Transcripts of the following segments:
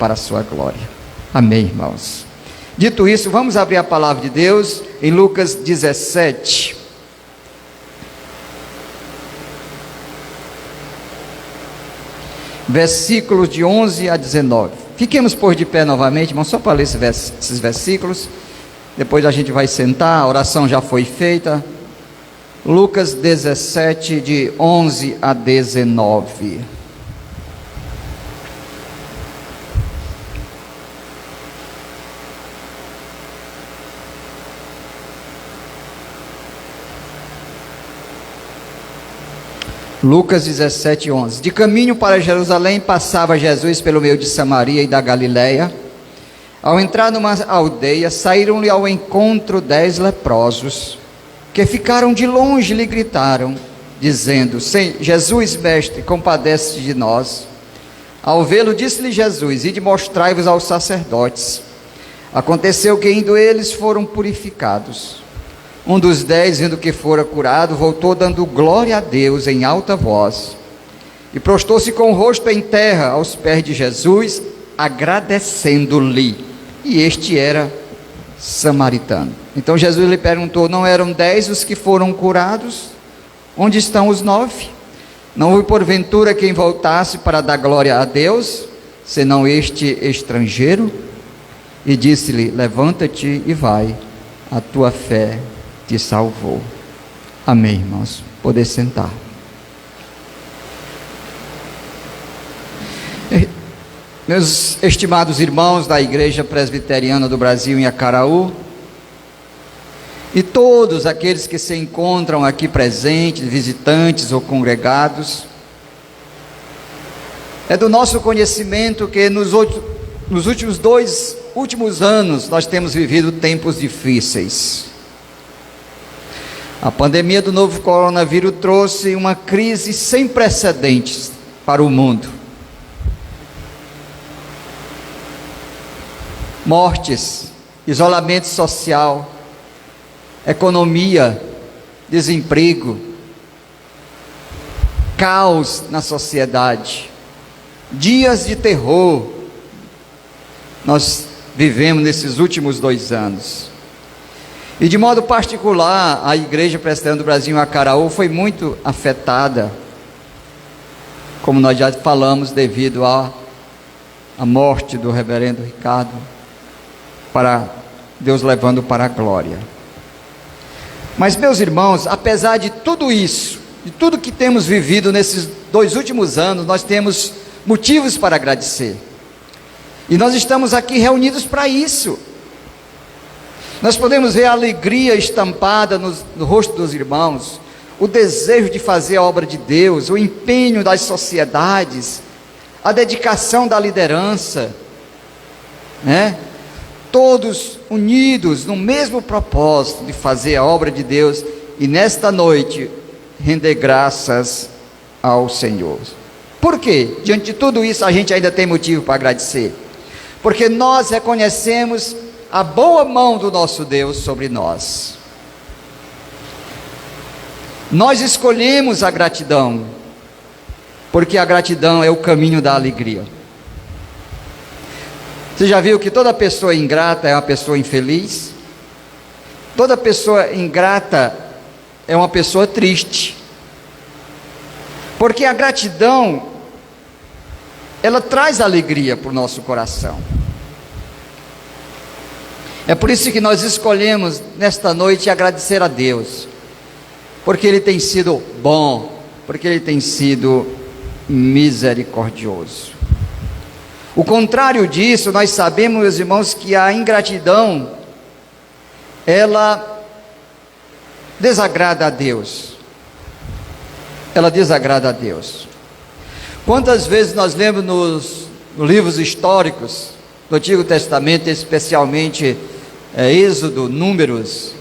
para a sua glória. Amém, irmãos. Dito isso, vamos abrir a palavra de Deus em Lucas 17. Versículos de 11 a 19. Fiquemos por de pé novamente, irmãos, só para ler esses versículos. Depois a gente vai sentar, a oração já foi feita. Lucas 17, de 11 a 19. Lucas 17, 11. De caminho para Jerusalém, passava Jesus pelo meio de Samaria e da Galileia. Ao entrar numa aldeia, saíram-lhe ao encontro 10 leprosos, que ficaram de longe e lhe gritaram, dizendo: Jesus, mestre, compadece-te de nós. Ao vê-lo, disse-lhe Jesus: ide mostrai-vos aos sacerdotes. Aconteceu que, indo eles, foram purificados. Um dos 10, vendo que fora curado, voltou dando glória a Deus em alta voz, e prostou-se com o rosto em terra aos pés de Jesus, agradecendo-lhe. E este era samaritano. Então Jesus lhe perguntou: não eram 10 os que foram curados? Onde estão os 9? Não houve porventura quem voltasse para dar glória a Deus, senão este estrangeiro? E disse-lhe: levanta-te e vai, a tua fé te salvou. Amém, irmãos. Poder sentar. Meus estimados irmãos da Igreja Presbiteriana do Brasil em Acaraú, e todos aqueles que se encontram aqui presentes, visitantes ou congregados, é do nosso conhecimento que nos últimos 2 anos nós temos vivido tempos difíceis. A pandemia do novo coronavírus trouxe uma crise sem precedentes para o mundo. Mortes, isolamento social, economia, desemprego, caos na sociedade, dias de terror, nós vivemos nesses últimos 2 anos. E de modo particular, a Igreja Presbiteriana do Brasil em Acaraú foi muito afetada, como nós já falamos, devido à morte do reverendo Ricardo, para Deus levando para a glória. Mas, meus irmãos, apesar de tudo isso, de tudo que temos vivido nesses 2 últimos anos, nós temos motivos para agradecer. E nós estamos aqui reunidos para isso. Nós podemos ver a alegria estampada no rosto dos irmãos, o desejo de fazer a obra de Deus, o empenho das sociedades, a dedicação da liderança, né? Todos unidos no mesmo propósito de fazer a obra de Deus, e nesta noite render graças ao Senhor. Por quê? Diante de tudo isso a gente ainda tem motivo para agradecer, porque nós reconhecemos a boa mão do nosso Deus sobre nós. Nós escolhemos a gratidão, porque a gratidão é o caminho da alegria. Você já viu que toda pessoa ingrata é uma pessoa infeliz? Toda pessoa ingrata é uma pessoa triste, porque a gratidão, ela traz alegria para o nosso coração. É por isso que nós escolhemos nesta noite agradecer a Deus, porque Ele tem sido bom, porque Ele tem sido misericordioso. O contrário disso, nós sabemos, meus irmãos, que a ingratidão, ela desagrada a Deus. Ela desagrada a Deus. Quantas vezes nós lemos nos livros históricos do Antigo Testamento, especialmente Êxodo, Números,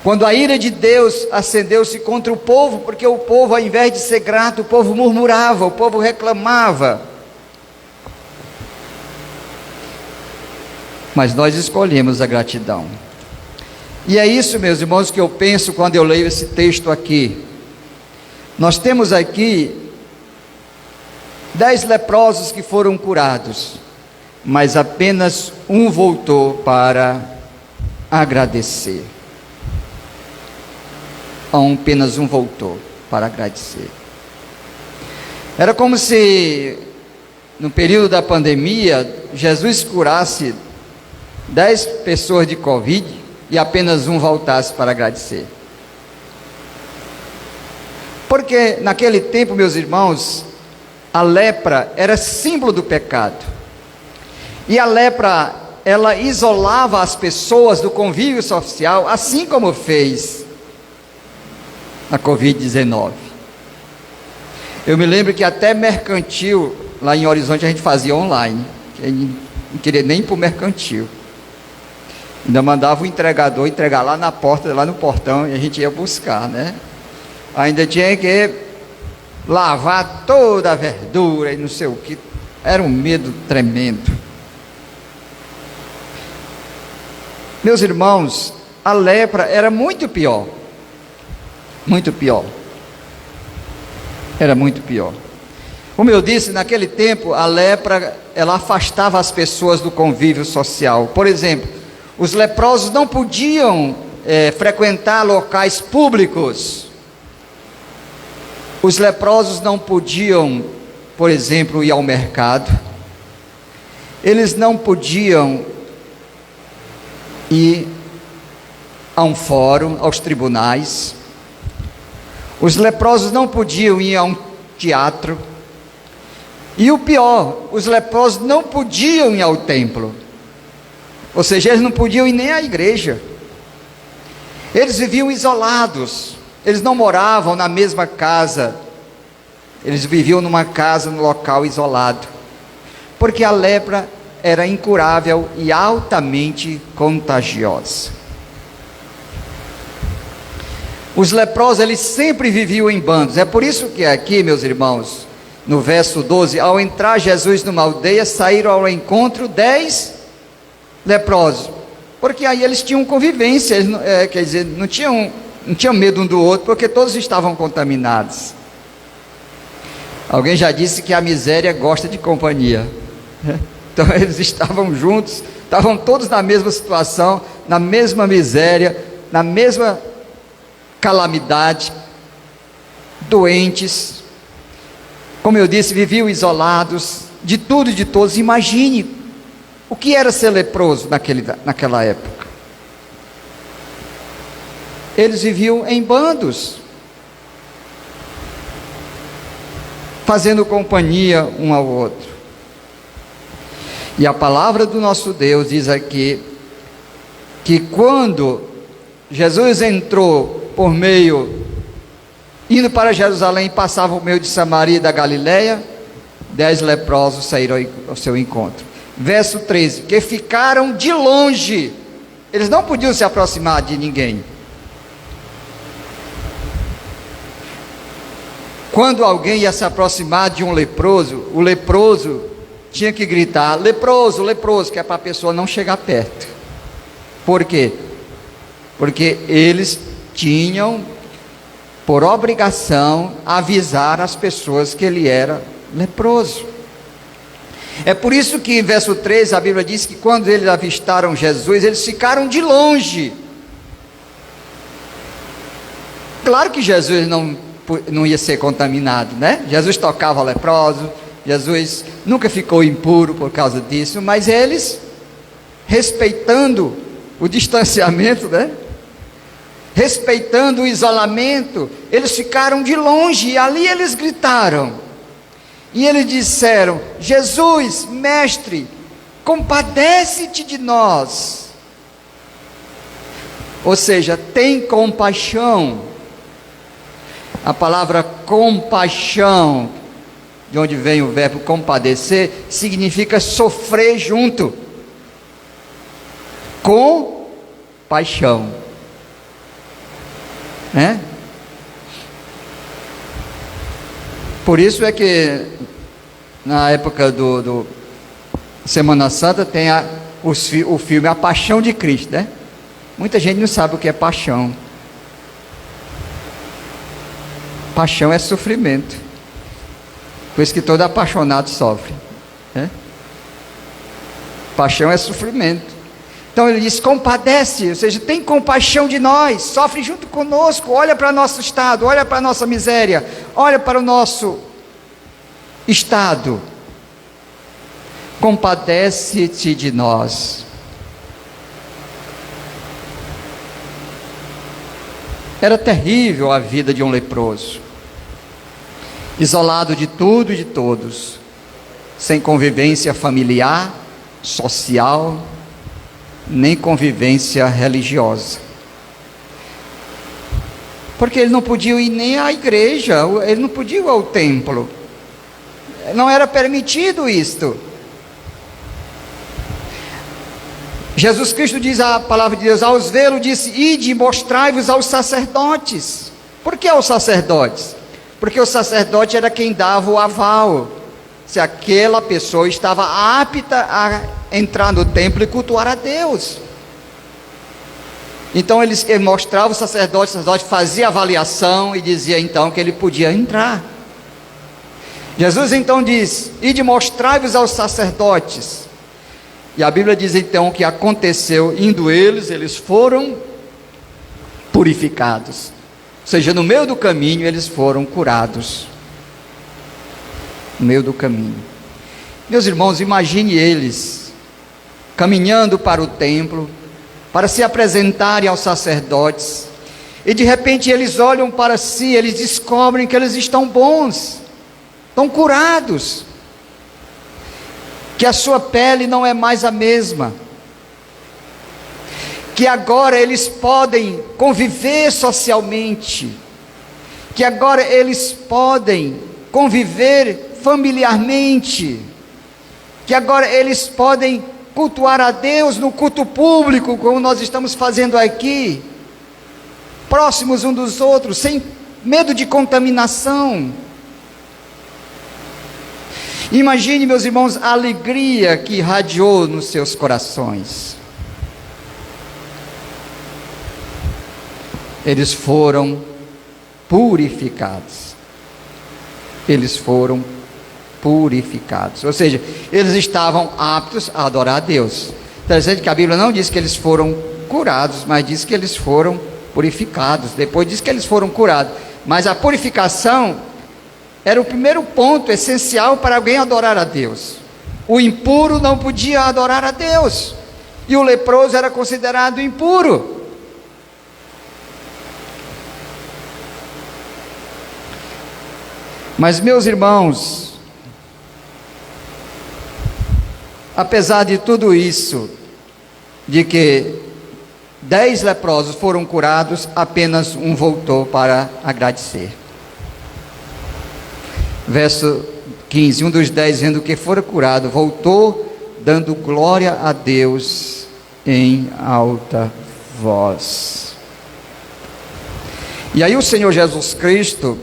quando a ira de Deus acendeu-se contra o povo, porque o povo, ao invés de ser grato, o povo murmurava, o povo reclamava. Mas nós escolhemos a gratidão. E é isso, meus irmãos, que eu penso quando eu leio esse texto aqui. Nós temos aqui 10 leprosos que foram curados. mas apenas um voltou para agradecer. Apenas um voltou para agradecer. Era como se, no período da pandemia, Jesus curasse 10 pessoas de Covid e apenas um voltasse para agradecer. Porque naquele tempo, meus irmãos, a lepra era símbolo do pecado. E a lepra, ela isolava as pessoas do convívio social, assim como fez na Covid-19. Eu me lembro que até mercantil, lá em Horizonte, a gente fazia online. A gente não queria nem ir para o mercantil. Ainda mandava o entregador entregar lá na porta, lá no portão, e a gente ia buscar, né? Ainda tinha que lavar toda a verdura e não sei o que. Era um medo tremendo. Meus irmãos, a lepra era muito pior. Muito pior. Era muito pior. Como eu disse, naquele tempo, a lepra, ela afastava as pessoas do convívio social. Por exemplo, os leprosos não podiam frequentar locais públicos. Os leprosos não podiam, por exemplo, ir ao mercado. Eles não podiam ir a um fórum, aos tribunais. Os leprosos não podiam ir a um teatro. E o pior, os leprosos não podiam ir ao templo. Ou seja, eles não podiam ir nem à igreja. Eles viviam isolados. Eles não moravam na mesma casa. Eles viviam numa casa, num local isolado. Porque a lepra era incurável e altamente contagiosa. Os leprosos, eles sempre viviam em bandos. É por isso que aqui, meus irmãos, no verso 12, ao entrar Jesus numa aldeia, saíram ao encontro 10 leprosos. Porque aí eles tinham convivência, eles, quer dizer, não tinham medo um do outro, porque todos estavam contaminados. Alguém já disse que a miséria gosta de companhia. Então eles estavam juntos, estavam todos na mesma situação, na mesma miséria, na mesma calamidade, doentes. Como eu disse, viviam isolados de tudo e de todos. Imagine o que era ser leproso naquela época. Eles viviam em bandos, fazendo companhia um ao outro. E a palavra do nosso Deus diz aqui, que quando Jesus entrou indo para Jerusalém, e passava por meio de Samaria e da Galileia, 10 leprosos saíram ao seu encontro. Verso 13, que ficaram de longe, eles não podiam se aproximar de ninguém. Quando alguém ia se aproximar de um leproso, o leproso tinha que gritar, leproso, leproso, que é para a pessoa não chegar perto. Por quê? Porque eles tinham, por obrigação, avisar as pessoas que ele era leproso. É por isso que em verso 13 a Bíblia diz que quando eles avistaram Jesus, eles ficaram de longe. Claro que Jesus não ia ser contaminado, né? Jesus tocava leproso, Jesus nunca ficou impuro por causa disso, mas eles, respeitando o distanciamento, né? Respeitando o isolamento, eles ficaram de longe, e ali eles gritaram, e eles disseram, Jesus, mestre, compadece-te de nós. Ou seja, tem compaixão. A palavra compaixão, de onde vem o verbo compadecer, significa sofrer junto. Compaixão. Né? Por isso é que na época do Semana Santa tem o filme A Paixão de Cristo, né? Muita gente não sabe o que é paixão. Paixão é sofrimento. Por isso que todo apaixonado sofre, né? Paixão é sofrimento. Então ele diz: compadece, ou seja, tem compaixão de nós, sofre junto conosco, olha para nosso estado, olha para a nossa miséria, olha para o nosso estado. Compadece-te de nós. Era terrível a vida de um leproso, isolado de tudo e de todos, sem convivência familiar, social, nem convivência religiosa. Porque ele não podia ir nem à igreja, ele não podia ir ao templo, não era permitido isto. Jesus Cristo diz a palavra de Deus: aos vê-lo disse: ide e mostrai-vos aos sacerdotes. Por que aos sacerdotes? Porque o sacerdote era quem dava o aval, se aquela pessoa estava apta a entrar no templo e cultuar a Deus. Então ele mostrava o sacerdote fazia avaliação e dizia então que ele podia entrar. Jesus então diz: ide mostrai-vos aos sacerdotes. E a Bíblia diz então o que aconteceu: indo eles foram purificados. Ou seja, no meio do caminho eles foram curados. No meio do caminho. Meus irmãos, imagine eles caminhando para o templo, para se apresentarem aos sacerdotes, e de repente eles olham para si, eles descobrem que eles estão bons, estão curados, que a sua pele não é mais a mesma, que agora eles podem conviver socialmente, que agora eles podem conviver familiarmente, que agora eles podem cultuar a Deus no culto público, como nós estamos fazendo aqui, próximos uns dos outros, sem medo de contaminação. Imagine, meus irmãos, a alegria que irradiou nos seus corações. Eles foram purificados. Eles foram purificados. Ou seja, eles estavam aptos a adorar a Deus. Interessante que a Bíblia não diz que eles foram curados, mas diz que eles foram purificados. Depois diz que eles foram curados. Mas a purificação era o primeiro ponto essencial para alguém adorar a Deus. O impuro não podia adorar a Deus, e o leproso era considerado impuro. Mas, meus irmãos, apesar de tudo isso, de que 10 leprosos foram curados, apenas um voltou para agradecer. Verso 15, um dos 10, vendo que fora curado, voltou, dando glória a Deus em alta voz. E aí o Senhor Jesus Cristo,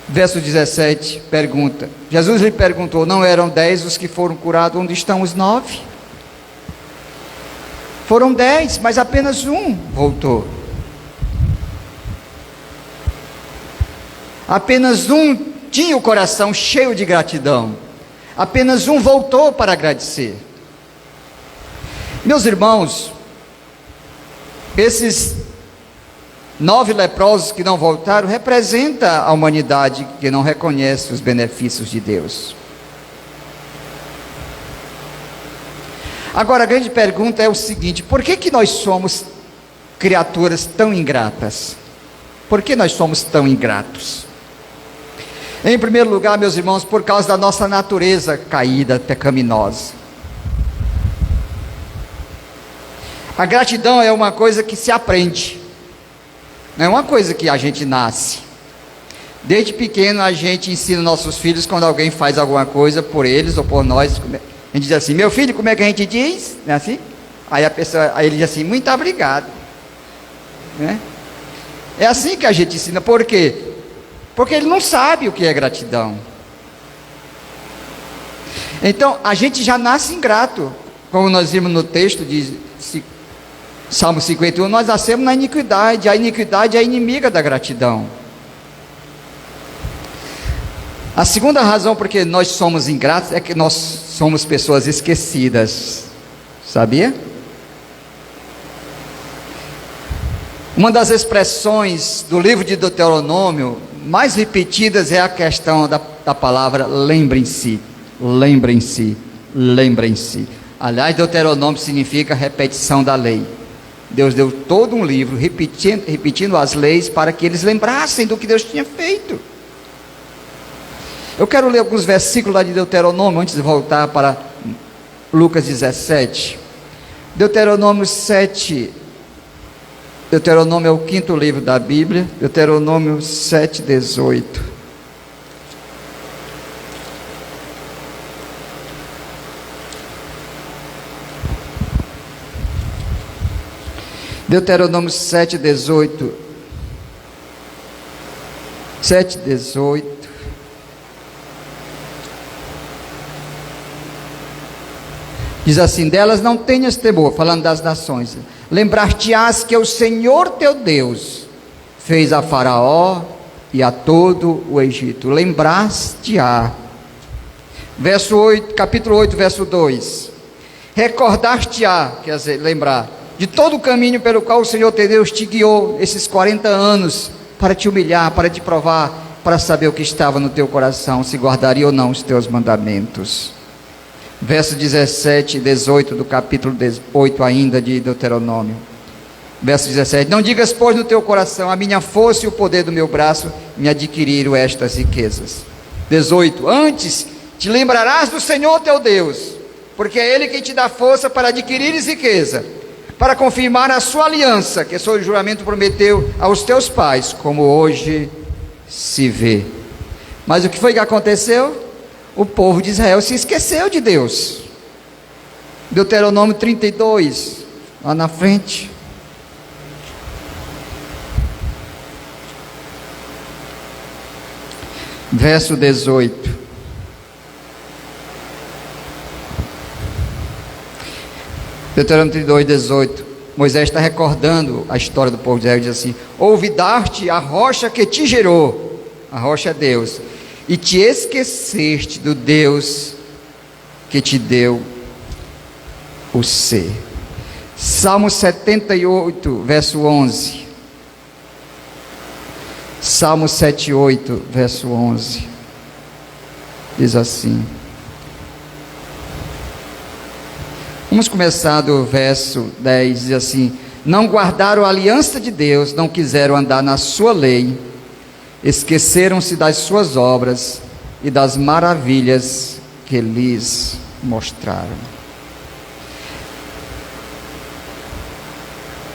verso 17, pergunta, Jesus lhe perguntou: não eram 10 os que foram curados, onde estão os 9? Foram 10, mas apenas um voltou. Apenas um tinha o coração cheio de gratidão. Apenas um voltou para agradecer. Meus irmãos, esses 9 leprosos que não voltaram representa a humanidade que não reconhece os benefícios de Deus. Agora a grande pergunta é o seguinte: por que nós somos criaturas tão ingratas? Por que nós somos tão ingratos? Em primeiro lugar, meus irmãos, por causa da nossa natureza caída, pecaminosa. A gratidão é uma coisa que se aprende, não é uma coisa que a gente nasce. Desde pequeno a gente ensina nossos filhos, quando alguém faz alguma coisa por eles ou por nós, a gente diz assim: meu filho, como é que a gente diz? Não é assim? Aí ele diz assim: muito obrigado, né? É assim que a gente ensina. Por quê? Porque ele não sabe o que é gratidão. Então a gente já nasce ingrato, como nós vimos no texto de Salmo 51, nós nascemos na iniquidade. A iniquidade é inimiga da gratidão. A segunda razão por que nós somos ingratos é que nós somos pessoas esquecidas. Sabia? Uma das expressões do livro de Deuteronômio mais repetidas é a questão da palavra lembrem-se, lembrem-se, lembrem-se. Aliás, Deuteronômio significa repetição da lei. Deus deu todo um livro repetindo as leis para que eles lembrassem do que Deus tinha feito. Eu quero ler alguns versículos lá de Deuteronômio antes de voltar para Lucas 17. Deuteronômio 7. Deuteronômio é o 5º livro da Bíblia. Deuteronômio 7, 18. Deuteronômio 7, 18. 7, 18. Diz assim: delas não tenhas temor, falando das nações. Lembrar-te-ás que o Senhor teu Deus fez a Faraó e a todo o Egito. Lembrar-te-á. Verso 8, capítulo 8, verso 2. Recordar-te-á, quer dizer, lembrar, de todo o caminho pelo qual o Senhor teu Deus te guiou esses 40 anos, para te humilhar, para te provar, para saber o que estava no teu coração, se guardaria ou não os teus mandamentos. Verso 17 e 18 do capítulo 8 ainda de Deuteronômio. Verso 17: não digas, pois, no teu coração, a minha força e o poder do meu braço me adquiriram estas riquezas. 18: antes te lembrarás do Senhor teu Deus, porque é Ele quem te dá força para adquirires riqueza, para confirmar a sua aliança, que sob juramento prometeu aos teus pais, como hoje se vê. Mas o que foi que aconteceu? O povo de Israel se esqueceu de Deus. Deuteronômio 32, lá na frente. Verso 18. Deuteronômio 32, 18. Moisés está recordando a história do povo de Israel. Diz assim: ouvi dar-te a rocha que te gerou. A rocha é Deus. E te esqueceste do Deus que te deu o ser. Salmo 78, verso 11. Salmo 78, verso 11. Diz assim. Vamos começar do verso 10, diz assim: não guardaram a aliança de Deus, não quiseram andar na sua lei, esqueceram-se das suas obras e das maravilhas que lhes mostraram.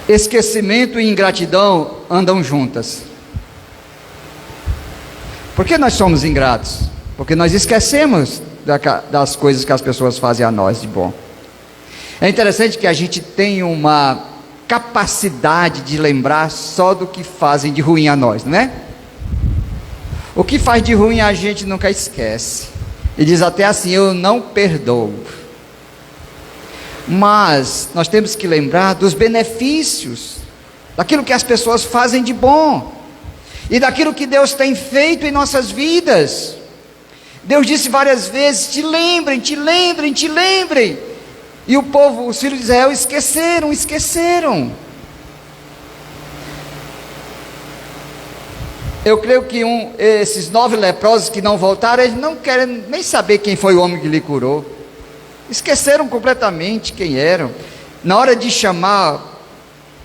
Esquecimento e ingratidão andam juntas. Por que nós somos ingratos? Porque nós esquecemos das coisas que as pessoas fazem a nós de bom. É interessante que a gente tem uma capacidade de lembrar só do que fazem de ruim a nós, não é? O que faz de ruim a gente nunca esquece. E diz até assim: eu não perdoo. Mas nós temos que lembrar dos benefícios, daquilo que as pessoas fazem de bom, e daquilo que Deus tem feito em nossas vidas. Deus disse várias vezes: te lembrem, te lembrem, te lembrem. E o povo, os filhos de Israel esqueceram. Eu creio que esses 9 leprosos que não voltaram, eles não querem nem saber quem foi o homem que lhe curou. Esqueceram completamente quem eram. Na hora de chamar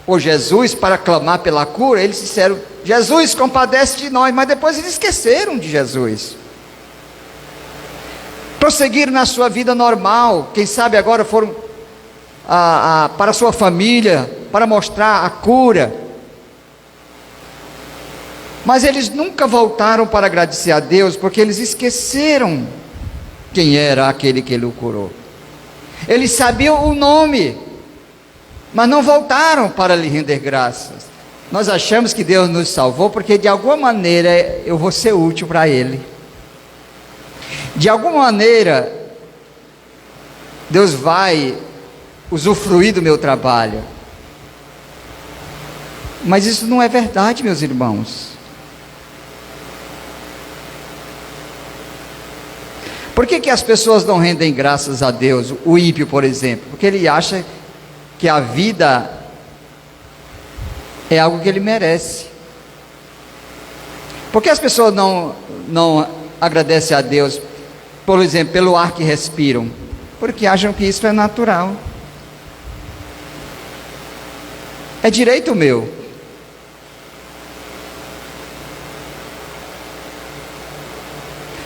o Jesus para clamar pela cura, eles disseram: Jesus, compadece de nós. Mas depois eles esqueceram de Jesus. Prosseguiram na sua vida normal. Quem sabe agora foram para a sua família, para mostrar a cura. Mas eles nunca voltaram para agradecer a Deus, porque eles esqueceram quem era aquele que Ele o curou. Eles sabiam o nome, mas não voltaram para lhe render graças. Nós achamos que Deus nos salvou porque de alguma maneira eu vou ser útil para Ele. De alguma maneira Deus vai usufruir do meu trabalho. Mas isso não é verdade, meus irmãos. Por que as pessoas não rendem graças a Deus? O ímpio, por exemplo, porque ele acha que a vida é algo que ele merece. Por que as pessoas não agradecem a Deus, por exemplo, pelo ar que respiram? Porque acham que isso é natural. É direito meu.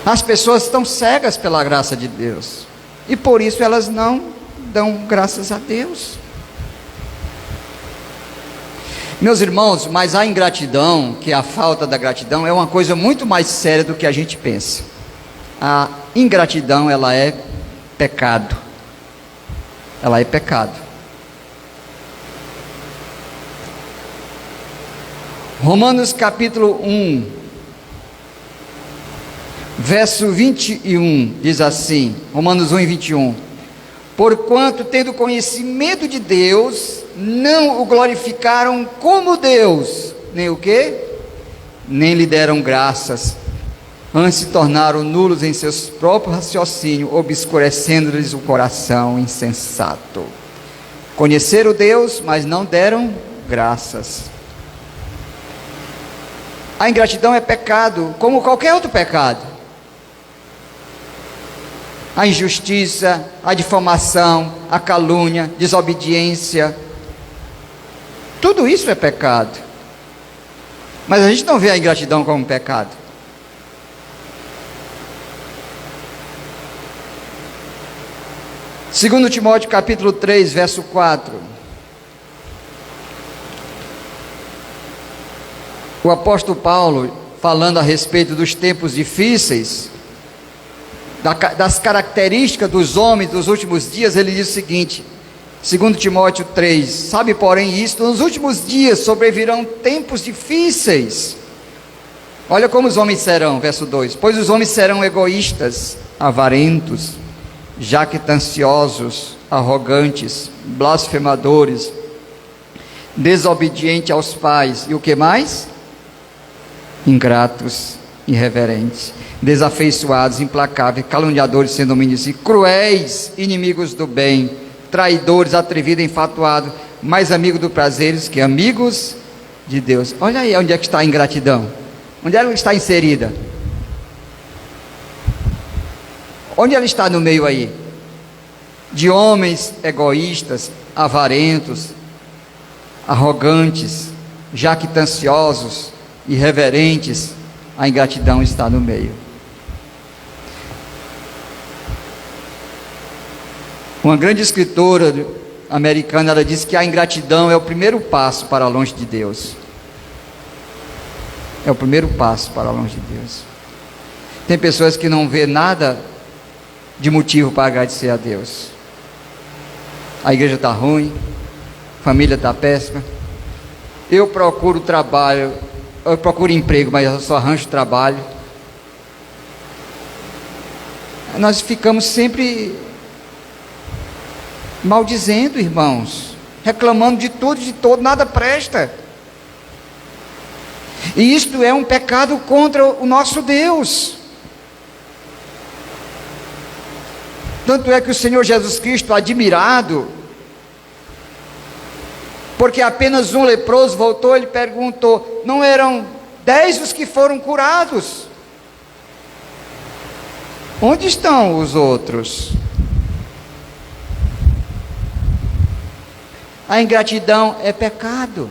As pessoas estão cegas pela graça de Deus, e por isso elas não dão graças a Deus. Meus irmãos, mas a ingratidão, que é a falta da gratidão, é uma coisa muito mais séria do que a gente pensa. A ingratidão, ela é pecado. Ela é pecado. Romanos capítulo 1, verso 21, diz assim, Romanos 1 e 21. Porquanto, tendo conhecimento de Deus, não o glorificaram como Deus, nem o quê? Nem lhe deram graças, antes se tornaram nulos em seus próprios raciocínios, obscurecendo-lhes o coração insensato. Conheceram Deus, mas não deram graças. A ingratidão é pecado, como qualquer outro pecado. A injustiça, a difamação, a calúnia, desobediência, tudo isso é pecado. Mas a gente não vê a ingratidão como pecado. Segundo Timóteo capítulo 3, verso 4. O apóstolo Paulo, falando a respeito dos tempos difíceis, das características dos homens dos últimos dias, ele diz o seguinte, 2 Timóteo 3, sabe porém isto, nos últimos dias sobrevirão tempos difíceis. Olha como os homens serão, verso 2, pois os homens serão egoístas, avarentos, jactanciosos, arrogantes, blasfemadores, desobedientes aos pais, e o que mais? Ingratos, irreverentes, desafeiçoados, implacáveis, caluniadores, sem domínio de si, cruéis, inimigos do bem, traidores, atrevidos, enfatuados, mais amigos do prazeres que amigos de Deus. Olha aí onde é que está a ingratidão, onde ela está inserida, onde ela está no meio aí, de homens egoístas, avarentos, arrogantes, jactanciosos, irreverentes. A ingratidão está no meio. Uma grande escritora americana, ela disse que a ingratidão é o primeiro passo para longe de Deus. É o primeiro passo para longe de Deus. Tem pessoas que não vê nada de motivo para agradecer a Deus. A igreja está ruim, a família está péssima, eu procuro trabalho, eu procuro emprego, mas eu só arranjo trabalho. Nós ficamos sempre maldizendo, irmãos, reclamando de tudo, de todo, nada presta. E isto é um pecado contra o nosso Deus. Tanto é que o Senhor Jesus Cristo, admirado, porque apenas um leproso voltou, ele perguntou: não eram 10 os que foram curados? Onde estão os outros? A ingratidão é pecado.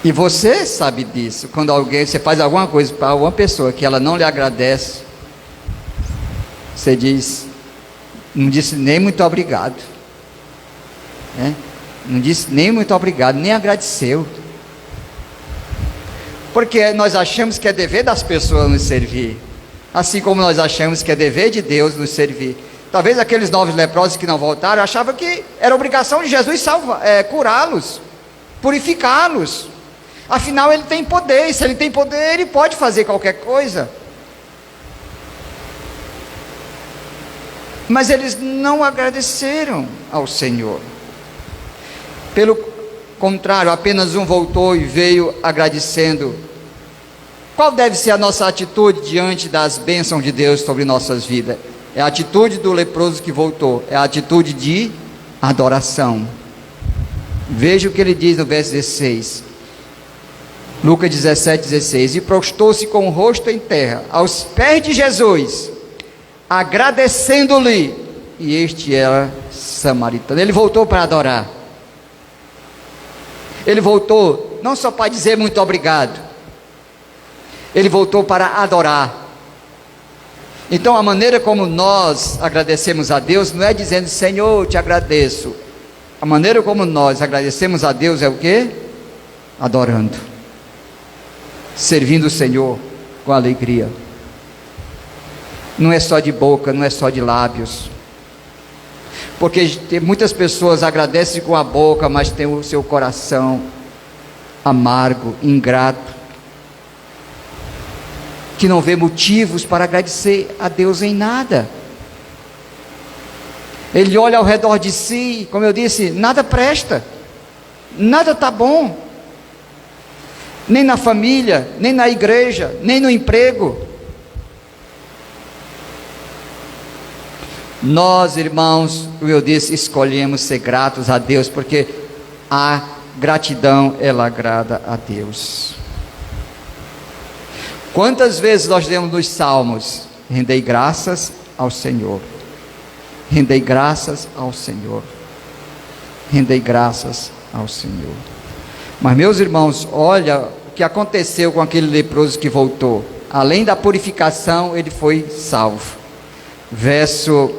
E você sabe disso. Quando você faz alguma coisa para uma pessoa que ela não lhe agradece, você diz, não disse nem muito obrigado, né? Não disse nem muito obrigado, nem agradeceu, porque nós achamos que é dever das pessoas nos servir, assim como nós achamos que é dever de Deus nos servir. Talvez aqueles 9 leprosos que não voltaram achavam que era obrigação de Jesus curá-los, purificá-los. Afinal, ele tem poder, e se ele tem poder, ele pode fazer qualquer coisa. Mas eles não agradeceram ao Senhor. Pelo contrário, apenas um voltou e veio agradecendo Qual deve ser a nossa atitude diante das bênçãos de Deus sobre nossas vidas? É a atitude do leproso que voltou, é a atitude de adoração. Veja o que ele diz no verso 16, Lucas 17:16: e prostou-se com o rosto em terra, aos pés de Jesus, agradecendo-lhe, e este era samaritano. Ele voltou para adorar, ele voltou não só para dizer muito obrigado, ele voltou para adorar. Então a maneira como nós agradecemos a Deus não é dizendo Senhor, eu te agradeço. A maneira como nós agradecemos a Deus é o quê? Adorando, servindo o Senhor com alegria. Não é só de boca, não é só de lábios, porque muitas pessoas agradecem com a boca, mas tem o seu coração amargo, ingrato, que não vê motivos para agradecer a Deus em nada. Ele olha ao redor de si, como eu disse, nada presta, nada está bom, nem na família, nem na igreja, nem no emprego. Nós, irmãos, como eu disse, escolhemos ser gratos a Deus, porque a gratidão, ela agrada a Deus. Quantas vezes nós lemos nos Salmos, rendei graças ao Senhor, rendei graças ao Senhor, rendei graças ao Senhor. Mas meus irmãos, olha o que aconteceu com aquele leproso que voltou. Além da purificação, ele foi salvo. Verso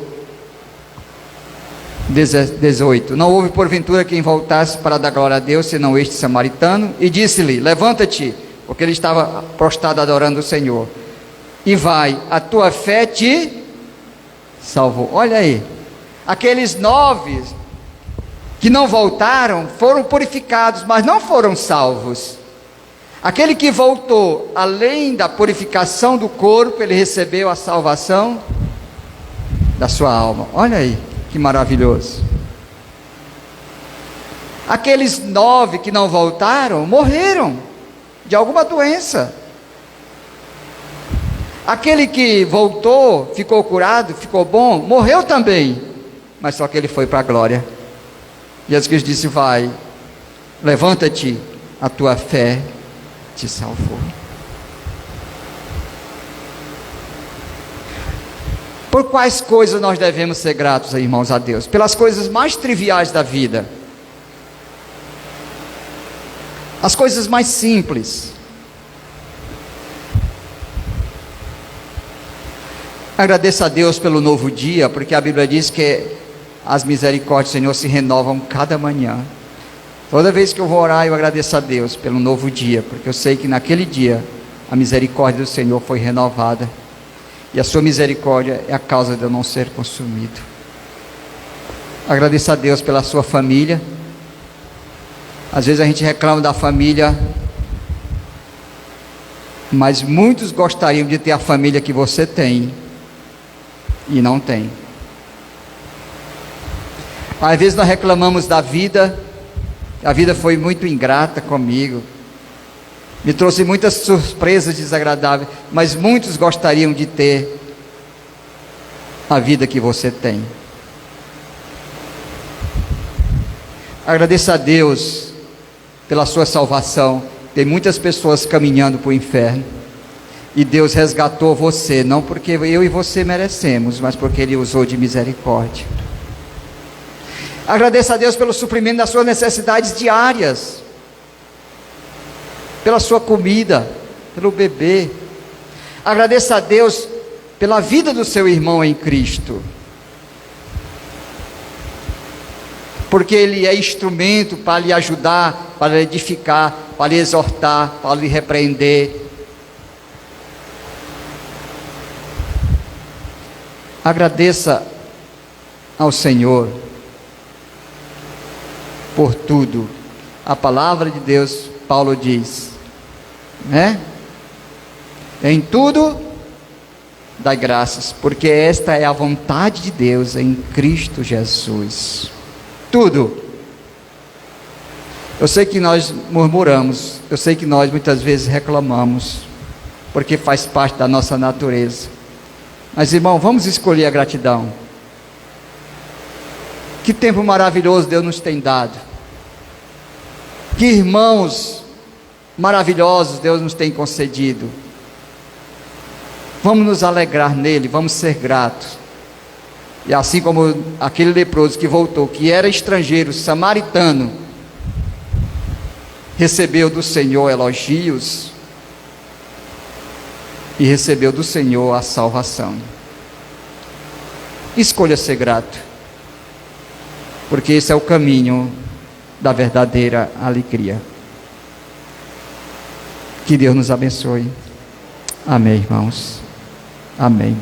18: não houve porventura quem voltasse para dar glória a Deus, senão este samaritano, e disse-lhe, levanta-te, porque ele estava prostrado adorando o Senhor, e vai, a tua fé te salvou. Olha aí, aqueles 9 que não voltaram foram purificados, mas não foram salvos. Aquele que voltou, além da purificação do corpo, ele recebeu a salvação da sua alma. Olha aí, que maravilhoso. Aqueles 9 que não voltaram, morreram de alguma doença. Aquele que voltou, ficou curado, ficou bom, morreu também, mas só que ele foi para a glória. Jesus Cristo disse, vai, levanta-te, a tua fé te salvou. Por quais coisas nós devemos ser gratos, irmãos, a Deus? Pelas coisas mais triviais da vida, as coisas mais simples. Agradeça a Deus pelo novo dia, porque a Bíblia diz que as misericórdias do Senhor se renovam cada manhã. Toda vez que eu vou orar, eu agradeço a Deus pelo novo dia, porque eu sei que naquele dia a misericórdia do Senhor foi renovada, e a sua misericórdia é a causa de eu não ser consumido. Agradeça a Deus pela sua família. Às vezes a gente reclama da família, mas muitos gostariam de ter a família que você tem e não tem. Às vezes nós reclamamos da vida, a vida foi muito ingrata comigo, me trouxe muitas surpresas desagradáveis, mas muitos gostariam de ter a vida que você tem. Agradeça a Deus pela sua salvação. Tem muitas pessoas caminhando para o inferno, e Deus resgatou você, não porque eu e você merecemos, mas porque Ele usou de misericórdia. Agradeça a Deus pelo suprimento das suas necessidades diárias, pela sua comida, pelo bebê. Agradeça a Deus pela vida do seu irmão em Cristo, porque ele é instrumento para lhe ajudar, para lhe edificar, para lhe exortar, para lhe repreender. Agradeça ao Senhor por tudo. A palavra de Deus, Paulo diz, né? Em tudo dai graças, porque esta é a vontade de Deus em Cristo Jesus. Tudo. Eu sei que nós murmuramos, eu sei que nós muitas vezes reclamamos, porque faz parte da nossa natureza. Mas, irmão, vamos escolher a gratidão. Que tempo maravilhoso Deus nos tem dado. Que irmãos maravilhosos Deus nos tem concedido. Vamos nos alegrar nele, vamos ser gratos. E assim como aquele leproso que voltou, que era estrangeiro, samaritano, recebeu do Senhor elogios e recebeu do Senhor a salvação. Escolha ser grato, porque esse é o caminho da verdadeira alegria. Que Deus nos abençoe. Amém, irmãos. Amém.